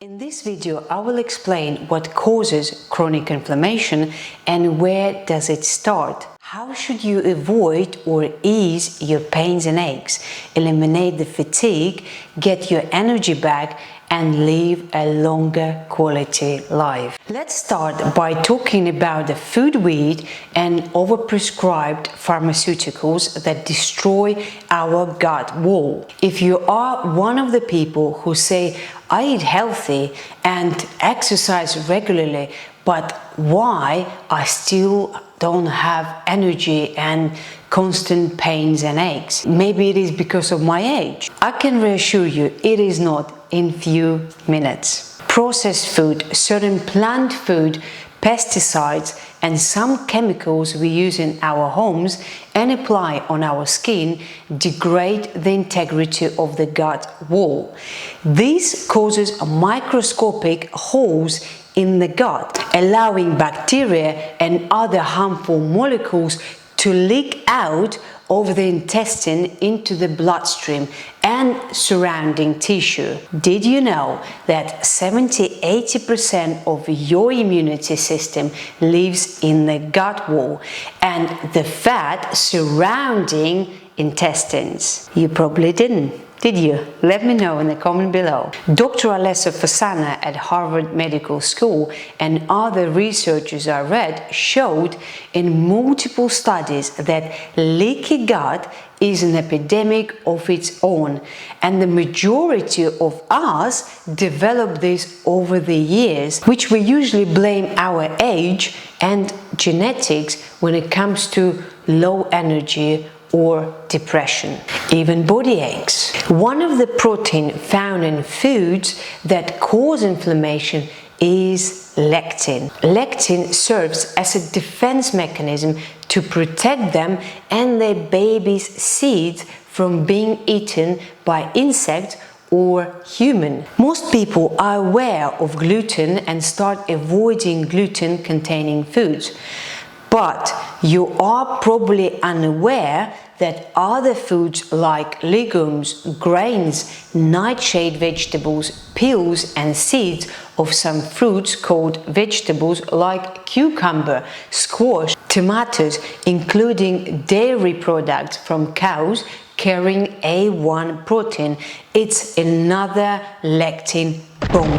In this video, I will explain what causes chronic inflammation and where does it start. How should you avoid or ease your pains and aches, eliminate the fatigue, get your energy back, and live a longer quality life. Let's start by talking about the food we eat and overprescribed pharmaceuticals that destroy our gut wall. If you are one of the people who say, I eat healthy and exercise regularly, but why I still don't have energy and constant pains and aches? Maybe it is because of my age. I can reassure you, it is not in few minutes. Processed food, certain plant food, pesticides, and some chemicals we use in our homes and apply on our skin degrade the integrity of the gut wall. This causes microscopic holes in the gut, allowing bacteria and other harmful molecules to leak out of the intestine into the bloodstream and surrounding tissue. Did you know that 70–80% of your immunity system lives in the gut wall and the fat surrounding intestines? You probably didn't. Did you? Let me know in the comment below. Dr. Alessa Fasana at Harvard Medical School and other researchers I read showed in multiple studies that leaky gut is an epidemic of its own, and the majority of us develop this over the years, which we usually blame our age and genetics when it comes to low energy or depression, even body aches. One of the proteins found in foods that cause inflammation is lectin. Lectin serves as a defense mechanism to protect them and their babies' seeds from being eaten by insects or human. Most people are aware of gluten and start avoiding gluten-containing foods. But you are probably unaware that other foods like legumes, grains, nightshade vegetables, peels and seeds of some fruits called vegetables like cucumber, squash, tomatoes, including dairy products from cows carrying A1 protein. It's another lectin bomb.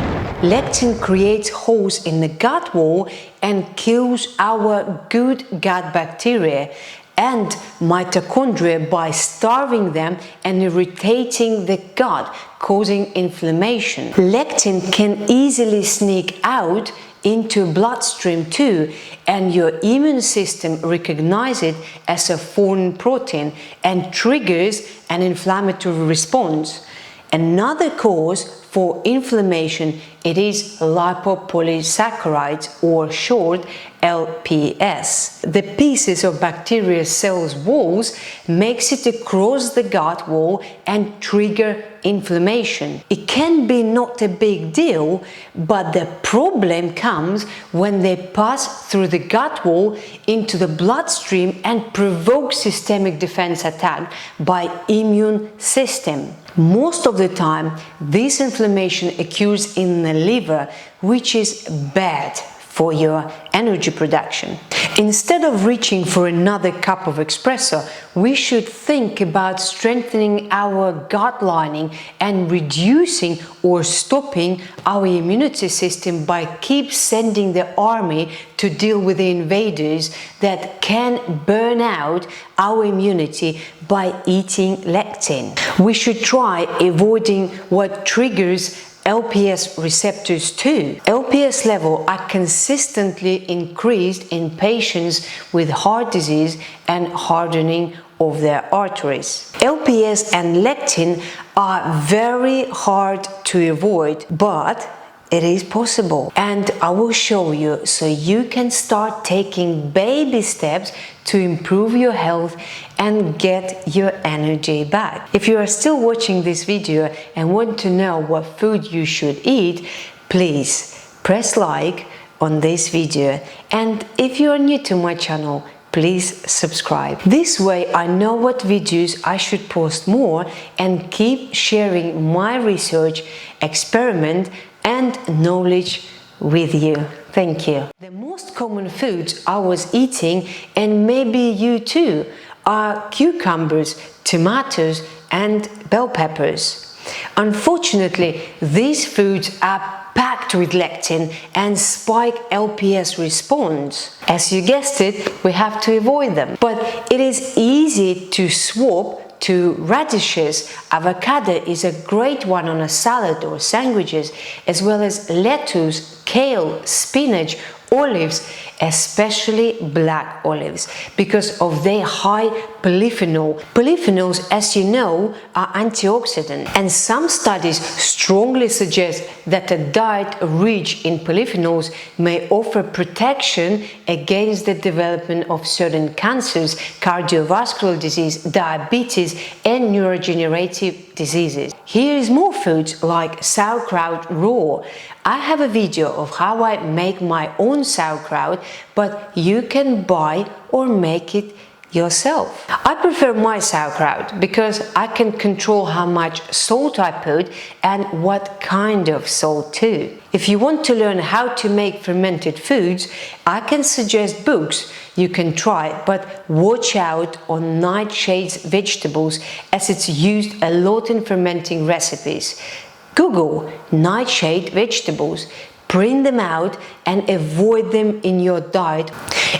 Lectin creates holes in the gut wall and kills our good gut bacteria and mitochondria by starving them and irritating the gut, causing inflammation. Lectin can easily sneak out into bloodstream too, and your immune system recognizes it as a foreign protein and triggers an inflammatory response. Another cause for inflammation, it is lipopolysaccharides, or short LPS. The pieces of bacteria cells walls makes it across the gut wall and trigger inflammation. It can be not a big deal, but the problem comes when they pass through the gut wall into the bloodstream and provoke systemic defense attack by immune system. Most of the time, this inflammation occurs in the liver, which is bad for your energy production. Instead of reaching for another cup of espresso, we should think about strengthening our gut lining and reducing or stopping our immunity system by keep sending the army to deal with the invaders that can burn out our immunity by eating lectin. We should try avoiding what triggers LPS receptors too. LPS levels are consistently increased in patients with heart disease and hardening of their arteries. LPS and lectin are very hard to avoid, but it is possible, and I will show you so you can start taking baby steps to improve your health and get your energy back. If you are still watching this video and want to know what food you should eat, please press like on this video, and if you are new to my channel, please subscribe. This way I know what videos I should post more and keep sharing my research, experiment and knowledge with you. Thank you. The most common foods I was eating, and maybe you too, are cucumbers, tomatoes, and bell peppers. Unfortunately, these foods are packed with lectin and spike LPS response. As you guessed it, we have to avoid them. But it is easy to swap to radishes. Avocado is a great one on a salad or sandwiches, as well as lettuce, kale, spinach, olives, especially black olives, because of their high polyphenol. Polyphenols, as you know, are antioxidant, and some studies strongly suggest that a diet rich in polyphenols may offer protection against the development of certain cancers, cardiovascular disease, diabetes, and neurodegenerative diseases. Here is more foods like sauerkraut raw. I have a video of how I make my own sauerkraut, but you can buy or make it yourself. I prefer my sauerkraut because I can control how much salt I put and what kind of salt too. If you want to learn how to make fermented foods, I can suggest books you can try, but watch out on nightshades vegetables, as it's used a lot in fermenting recipes. Google nightshade vegetables, print them out and avoid them in your diet.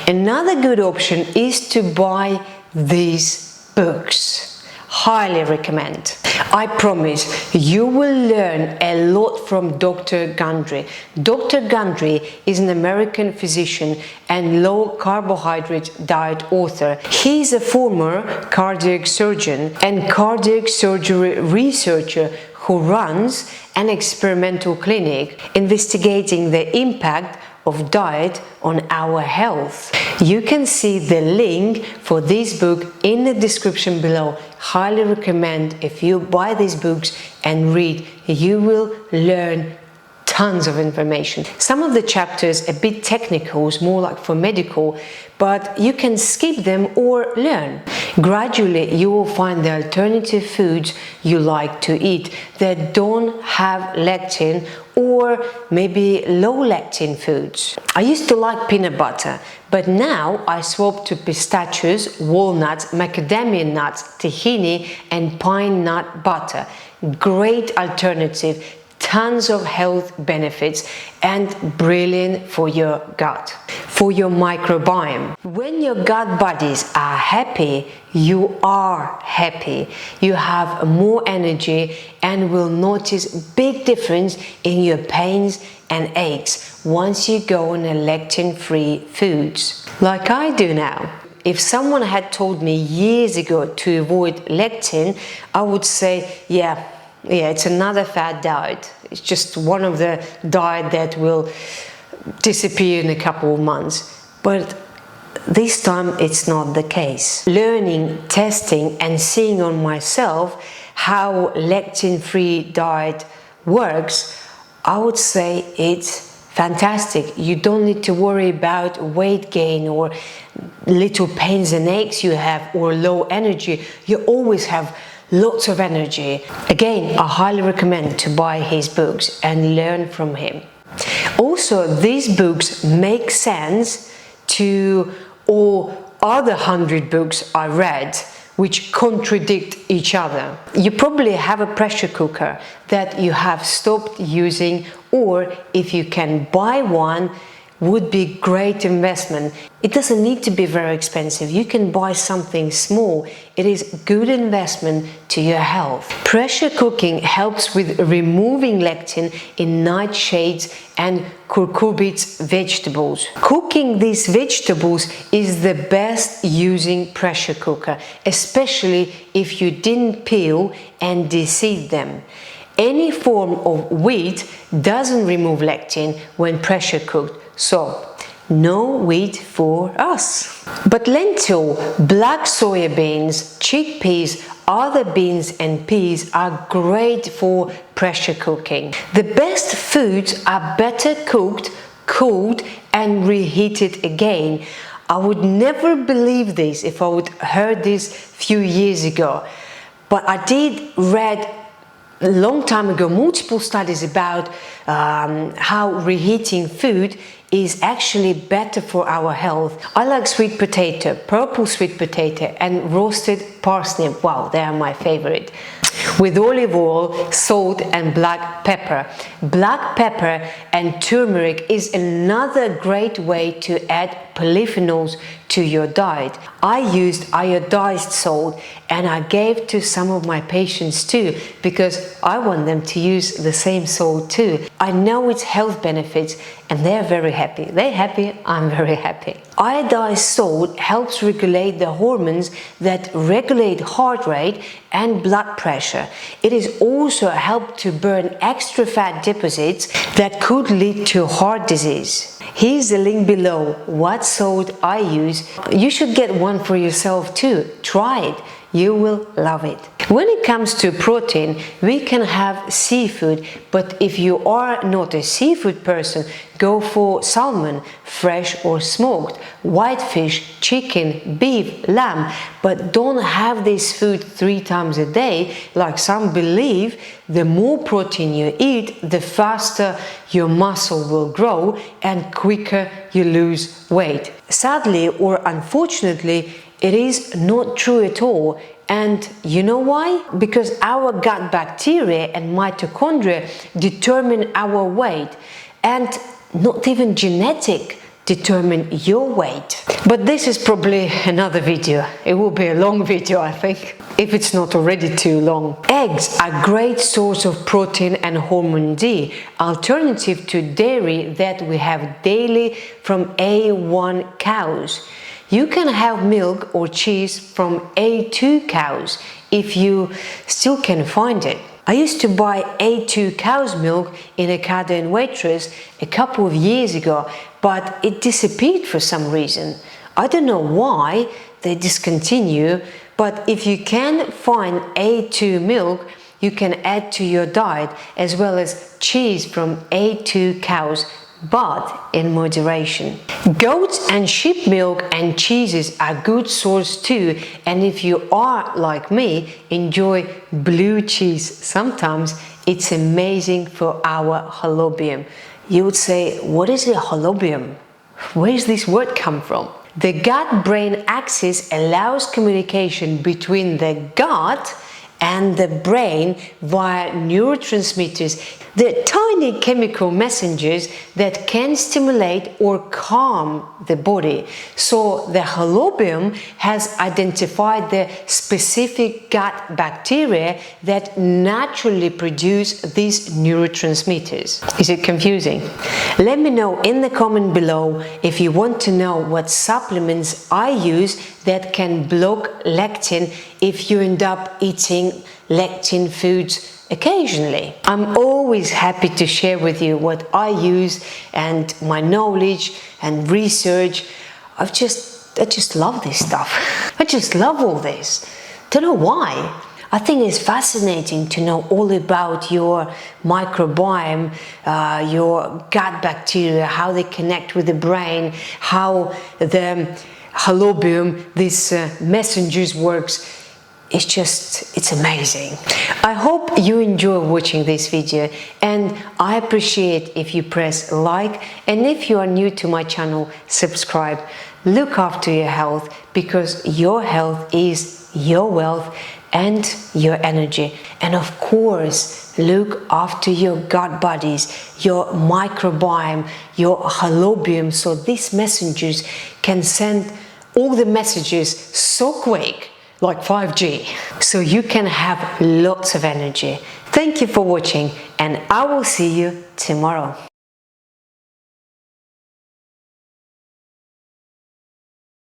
Another good option is to buy these books. Highly recommend. I promise you will learn a lot from Dr. Gundry. Dr. Gundry is an American physician and low carbohydrate diet author. He is a former cardiac surgeon and cardiac surgery researcher who runs an experimental clinic investigating the impact of diet on our health. You can see the link for this book in the description below. Highly recommend. If you buy these books and read, you will learn tons of information. Some of the chapters a bit technical, more like for medical, but you can skip them or learn. Gradually you will find the alternative foods you like to eat that don't have lectin, or maybe low lectin foods. I used to like peanut butter, but now I swap to pistachios, walnuts, macadamia nuts, tahini and pine nut butter. Great alternative, tons of health benefits and brilliant for your gut, for your microbiome. When your gut buddies are happy, you are happy. You have more energy and will notice big difference in your pains and aches once you go on a lectin-free foods, like I do now. If someone had told me years ago to avoid lectin, I would say, yeah, it's another fad diet. It's just one of the diet that will disappear in a couple of months. But this time it's not the case. Learning, testing and seeing on myself how lectin-free diet works, I would say it's fantastic. You don't need to worry about weight gain or little pains and aches you have or low energy. You always have lots of energy. Again, I highly recommend to buy his books and learn from him. Also, these books make sense to all other 100 books I read which contradict each other. You probably have a pressure cooker that you have stopped using, or if you can buy one, would be great investment. It doesn't need to be very expensive. You can buy something small. It is good investment to your health. Pressure cooking helps with removing lectin in nightshades and cucurbits vegetables. Cooking these vegetables is the best using pressure cooker, especially if you didn't peel and de-seed them. Any form of wheat doesn't remove lectin when pressure cooked, so no wheat for us. But lentil, black soya beans, chickpeas, other beans and peas are great for pressure cooking. The best foods are better cooked, cooled and reheated again. I would never believe this if I would heard this few years ago, but I did read a long time ago multiple studies about how reheating food is actually better for our health. I like sweet potato, purple sweet potato, and roasted parsnip. Wow, they are my favorite. With olive oil, salt and black pepper. Black pepper and turmeric is another great way to add polyphenols to your diet. I used iodized salt and I gave to some of my patients too, because I want them to use the same salt too. I know its health benefits and they're very happy. They're happy, I'm very happy. Iodized salt helps regulate the hormones that regulate heart rate and blood pressure. It is also helped to burn extra fat deposits that could lead to heart disease. Here's the link below what salt I use. You should get one for yourself too. Try it. You will love it. When it comes to protein, we can have seafood, but if you are not a seafood person, go for salmon, fresh or smoked, whitefish, chicken, beef, lamb, but don't have this food 3 times a day like some believe. The more protein you eat, the faster your muscle will grow and quicker you lose weight. Sadly or unfortunately, it is not true at all. And you know why? Because our gut bacteria and mitochondria determine our weight, and not even genetic determine your weight. But this is probably another video. It will be a long video, I think, if it's not already too long. Eggs are a great source of protein and hormone D, alternative to dairy that we have daily from A1 cows. You can have milk or cheese from A2 cows if you still can find it. I used to buy A2 cow's milk in a Ocado and Waitrose a couple of years ago, but it disappeared for some reason. I don't know why they discontinue, but if you can find A2 milk, you can add to your diet, as well as cheese from A2 cows, but in moderation. Goats and sheep milk and cheeses are good source too, and if you are like me, enjoy blue cheese sometimes, it's amazing for our holobium. You would say, what is a holobium? Where does this word come from? The gut-brain axis allows communication between the gut and the brain via neurotransmitters. They're tiny chemical messengers that can stimulate or calm the body. So the holobiome has identified the specific gut bacteria that naturally produce these neurotransmitters. Is it confusing? Let me know in the comment below if you want to know what supplements I use that can block lectin if you end up eating lectin foods occasionally. I'm always happy to share with you what I use and my knowledge and research. I just love this stuff. I just love all this. Don't know why. I think it's fascinating to know all about your microbiome, your gut bacteria, how they connect with the brain, how the holobiome, these messengers works. It's amazing. I hope you enjoy watching this video, and I appreciate if you press like, and if you are new to my channel, subscribe. Look after your health, because your health is your wealth and your energy. And of course, look after your gut bodies, your microbiome, your holobiome, so these messengers can send all the messages so quick, like 5G, so you can have lots of energy. Thank you for watching, and I will see you tomorrow.